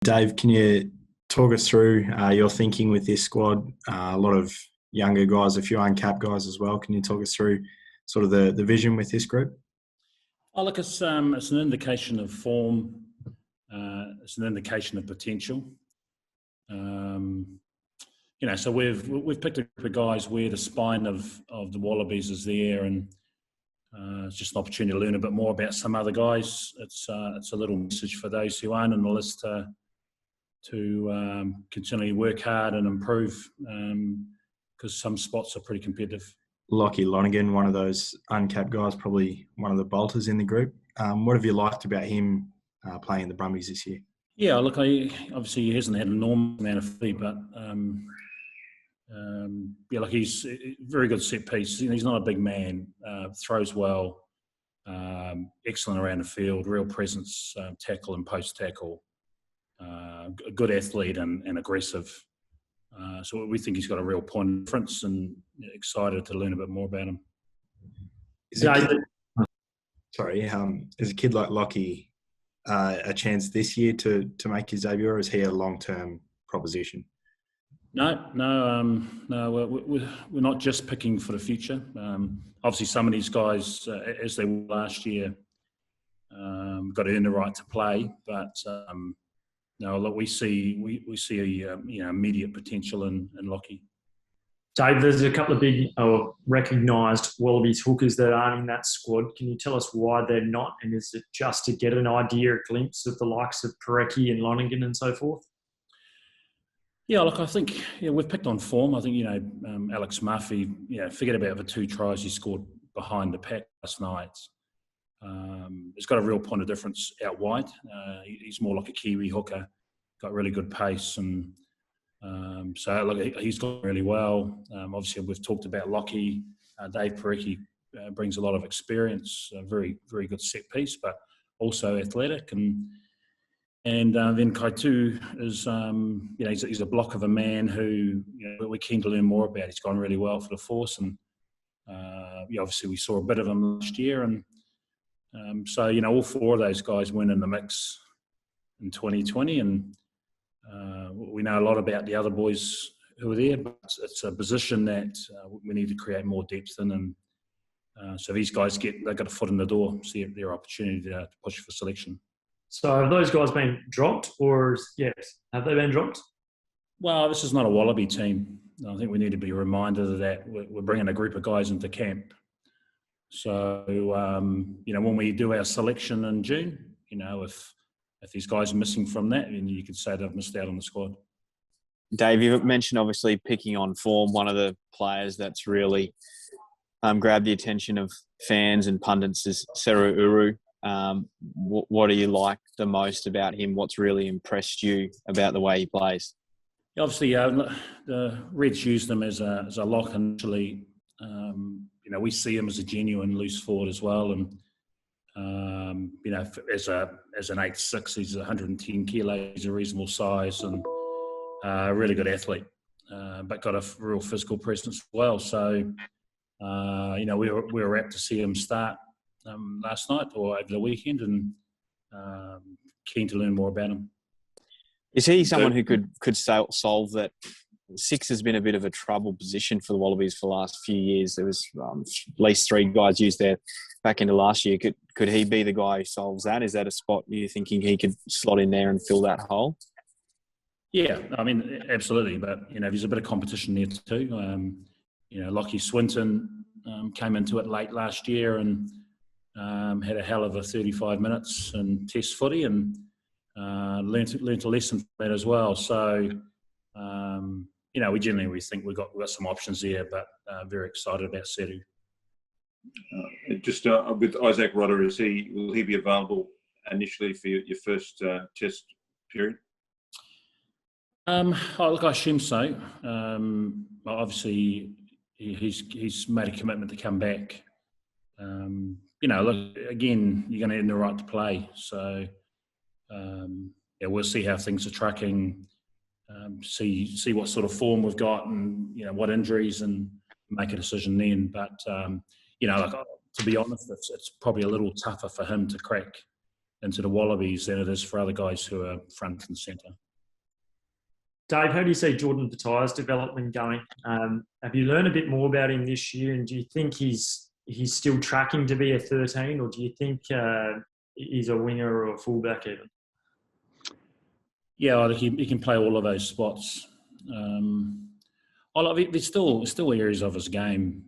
Dave, can you talk us through your thinking with this squad? A lot of younger guys, a few uncapped guys as well. Can you talk us through sort of the vision with this group? Oh, look, it's an indication of form. It's an indication of potential. So we've picked a group of guys where the spine of the Wallabies is there, and it's just an opportunity to learn a bit more about some other guys. It's a little message for those who aren't on the list to continually work hard and improve, because some spots are pretty competitive. Lock Heedlonigan, one of those uncapped guys, probably one of the bolters in the group. What have you liked about him playing the Brumbies this year? Yeah, look, obviously he hasn't had an enormous amount of fee, but he's a very good set piece. He's not a big man, throws well, excellent around the field, real presence, tackle and post tackle, a good athlete and aggressive. So we think he's got a real point of difference, and excited to learn a bit more about him. Is a kid like Lockie a chance this year to make his debut, or is he a long-term proposition? No. We're not just picking for the future. Obviously, some of these guys, as they were last year, got to earn the right to play. But look, we see immediate potential in Lockie. Dave, there's a couple of big recognised Wallabies hookers that aren't in that squad. Can you tell us why they're not? And is it just to get an idea, a glimpse of the likes of Parecki and Lonigan and so forth? Yeah, look, I think we've picked on form. I think Alex Murphy. Forget about the 2 tries he scored behind the pack last night. He's got a real point of difference out wide. He's more like a Kiwi hooker, got really good pace, and so look, he's gone really well. Obviously, we've talked about Lockie. Dave Parecki brings a lot of experience, a very, very good set piece, but also athletic. And then Kaitu is, he's a block of a man who we're keen to learn more about. He's gone really well for the Force, and obviously we saw a bit of him last year, and so all 4 of those guys went in the mix in 2020, and we know a lot about the other boys who are there, but it's a position that we need to create more depth in, and so these guys they've got a foot in the door, see their opportunity to push for selection. So have those guys been dropped, or have they been dropped? Well, this is not a Wallaby team. I think we need to be reminded of that. We're bringing a group of guys into camp. So, when we do our selection in June, if these guys are missing from that, then you could say they've missed out on the squad. Dave, you mentioned obviously picking on form. One of the players that's really grabbed the attention of fans and pundits is Seru Uru. What do you like the most about him? What's really impressed you about the way he plays? Obviously, the Reds used him as a lock initially. We see him as a genuine loose forward as well, and as an 8'6", he's 110 kilos. He's a reasonable size and a really good athlete, but got a real physical presence as well. So, we were apt to see him start last night or over the weekend, and keen to learn more about him. Is he someone who could solve that? 6 has been a bit of a trouble position for the Wallabies for the last few years. There was at least 3 guys used there back into last year. Could he be the guy who solves that? Is that a spot you're thinking he could slot in there and fill that hole? Yeah, I mean, absolutely. But, there's a bit of competition there too. Lockie Swinton came into it late last year and had a hell of a 35 minutes in Test footy, and learnt a lesson from that as well. So, we think we've got some options there, but very excited about Seru. Just with Izack Rodda, will he be available initially for your first test period? Look, I assume so. Obviously, he's made a commitment to come back. Look, again, you're going to earn the right to play. So, we'll see how things are tracking, see what sort of form we've got, and what injuries, and make a decision then. But to be honest, it's probably a little tougher for him to crack into the Wallabies than it is for other guys who are front and centre. Dave, how do you see Jordan Petaya's development going? Have you learned a bit more about him this year, and do you think he's still tracking to be a 13, or do you think he's a winger or a fullback even? Yeah, I think he can play all of those spots. There's still areas of his game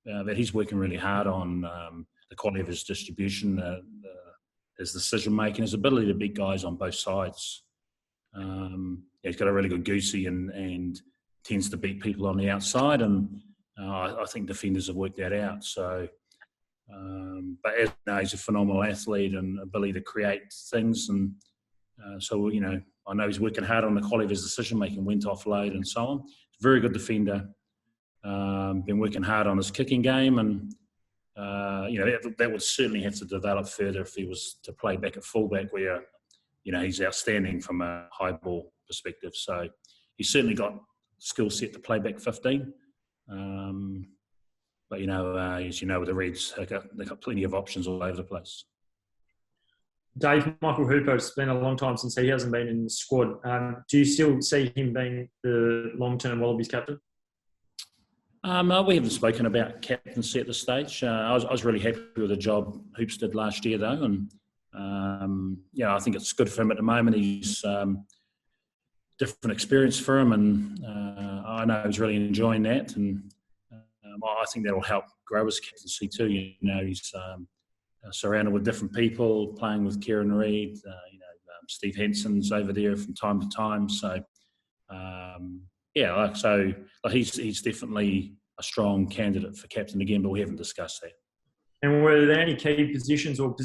that he's working really hard on. The quality of his distribution, his decision making, his ability to beat guys on both sides. He's got a really good goosey and tends to beat people on the outside, and I think defenders have worked that out. So, but as you know, he's a phenomenal athlete and ability to create things, and so I know he's working hard on the quality of his decision making, when to offload, and so on. Very good defender. Been working hard on his kicking game, and that would certainly have to develop further if he was to play back at fullback, where he's outstanding from a high ball perspective. So he's certainly got skill set to play back 15. But as you know, with the Reds, they've got plenty of options all over the place. Dave, Michael Hooper, it's been a long time since he hasn't been in the squad. Do you still see him being the long-term Wallabies captain? We haven't spoken about captaincy at this stage. I was really happy with the job Hoops did last year, though, and I think it's good for him at the moment. He's different experience for him, and I know he's really enjoying that, and I think that'll help grow his captaincy too. He's surrounded with different people, playing with Kieran Reid. Steve Henson's over there from time to time. So he's definitely a strong candidate for captain again, but we haven't discussed that. And were there any key positions or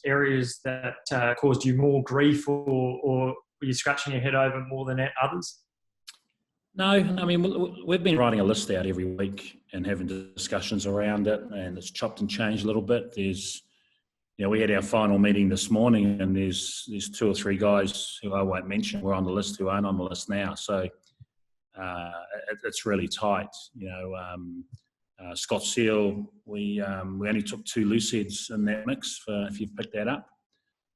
areas that caused you more grief, or were you scratching your head over more than others? No, I mean, we've been writing a list out every week and having discussions around it, and it's chopped and changed a little bit. We had our final meeting this morning, and there's 2 or 3 guys who I won't mention were on the list who aren't on the list now. So it's really tight. Scott Seal, we only took 2 loose heads in that mix, if you've picked that up.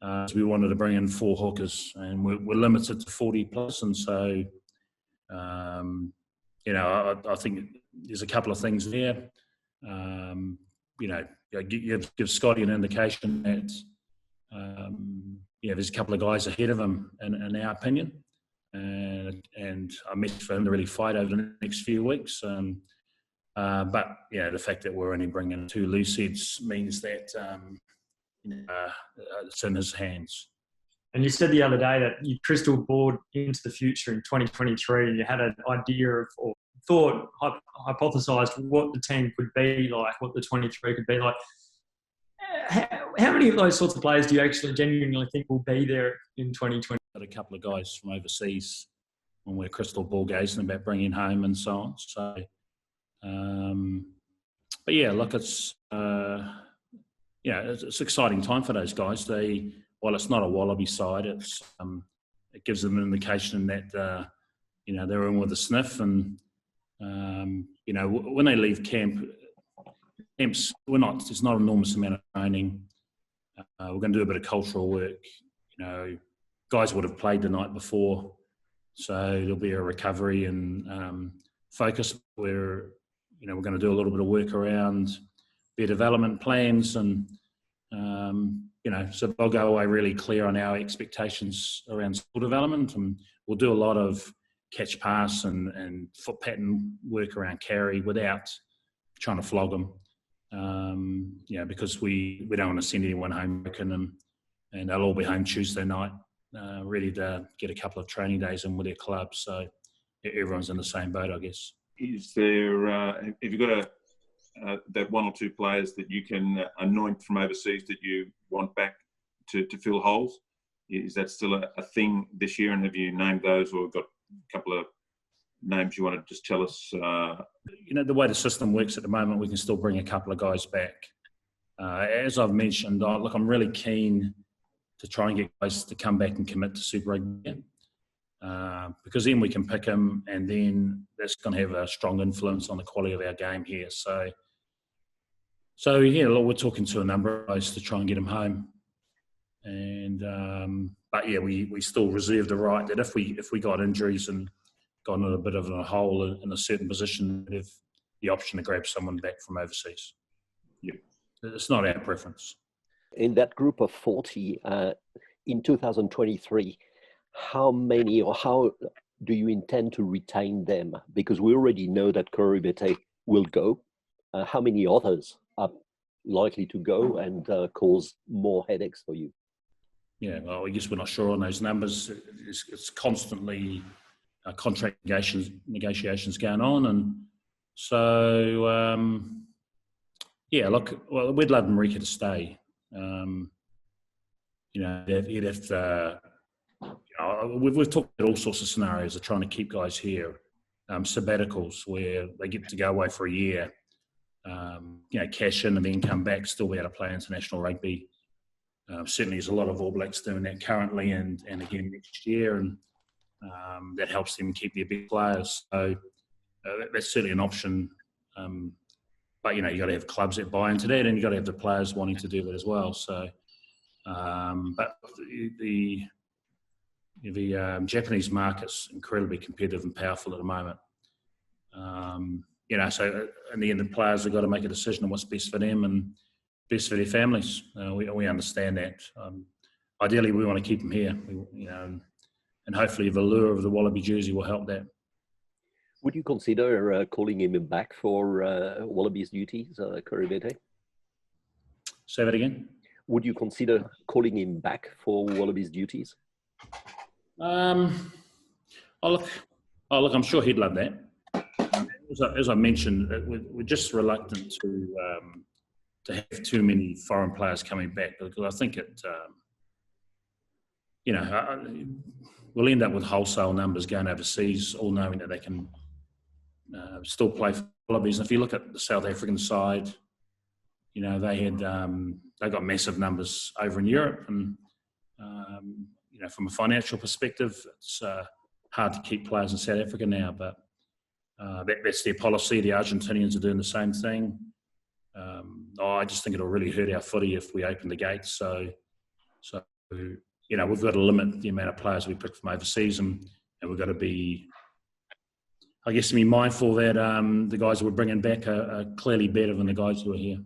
So we wanted to bring in 4 hookers, and we're limited to 40 plus, and so I think there's a couple of things there. Give Scotty an indication that there's a couple of guys ahead of him in our opinion, and I meant for him to really fight over the next few weeks. But the fact that we're only bringing 2 loose heads means that it's in his hands. And you said the other day that you crystal balled into the future in 2023, and you had an idea of, or thought, hypothesised what the team could be like, what the 23 could be like. How many of those sorts of players do you actually genuinely think will be there in 2020? Got a couple of guys from overseas when we're crystal ball gazing about bringing home and so on. So, but yeah, look, it's it's an exciting time for those guys. While it's not a Wallaby side, it gives them an indication that they're in with a sniff, and when they leave camps, there's not an enormous amount of training. We're going to do a bit of cultural work. Guys would have played the night before, so there'll be a recovery and focus where we're going to do a little bit of work around their development plans, and so they'll go away really clear on our expectations around skill development, and we'll do a lot of catch pass and foot pattern work around carry without trying to flog them. Because we don't want to send anyone home broken, and they'll all be home Tuesday night, ready to get a couple of training days in with their club. So everyone's in the same boat, I guess. Is there? Have you got that 1 or 2 players that you can anoint from overseas that you want back to fill holes? Is that still a thing this year? And have you named those, or got a couple of names you want to just tell us? The way the system works at the moment, we can still bring a couple of guys back. As I've mentioned, I'm really keen to try and get guys to come back and commit to Super Rugby, because then we can pick them, and then that's going to have a strong influence on the quality of our game here. So we're talking to a number of guys to try and get them home. And but yeah, we still reserve the right that if we got injuries and got in a bit of a hole in a certain position, we'd have the option to grab someone back from overseas. Yep. It's not our preference. In that group of 40 in 2023, how many or how do you intend to retain them? Because we already know that Korobete will go. How many others are likely to go and cause more headaches for you? Yeah, well, I guess we're not sure on those numbers. It's constantly contract negotiations going on, and so yeah. Look, well, we'd love Marika to stay. You know, he'd have to. We've talked about all sorts of scenarios of trying to keep guys here. Sabbaticals where they get to go away for a year, you know, cash in and then come back, still be able to play international rugby. Certainly there's a lot of All Blacks doing that currently and again next year, and that helps them keep their big players. So that's certainly an option. But, you know, you got to have clubs that buy into that, and you got to have the players wanting to do that as well. So, but the Japanese market's incredibly competitive and powerful at the moment. You know, so in the end, the players have got to make a decision on what's best for them and best for their families. We understand that. Ideally, we want to keep them here, you know, and hopefully the lure of the Wallaby jersey will help that. Would you consider calling him back for Wallabies duties, Korobete? Say that again? Would you consider calling him back for Wallabies duties? Look, I'm sure he'd love that. As I mentioned, we're just reluctant to have too many foreign players coming back, because I think it, you know, we'll end up with wholesale numbers going overseas, all knowing that they can still play for Wallabies. And if you look at the South African side, you know, they got massive numbers over in Europe, and you know, from a financial perspective, it's hard to keep players in South Africa now, but that's their policy. The Argentinians are doing the same thing. I just think it'll really hurt our footy if we open the gates. So you know, we've got to limit the amount of players we pick from overseas, and we've got to be, I guess, to be mindful that the guys that we're bringing back are clearly better than the guys who are here.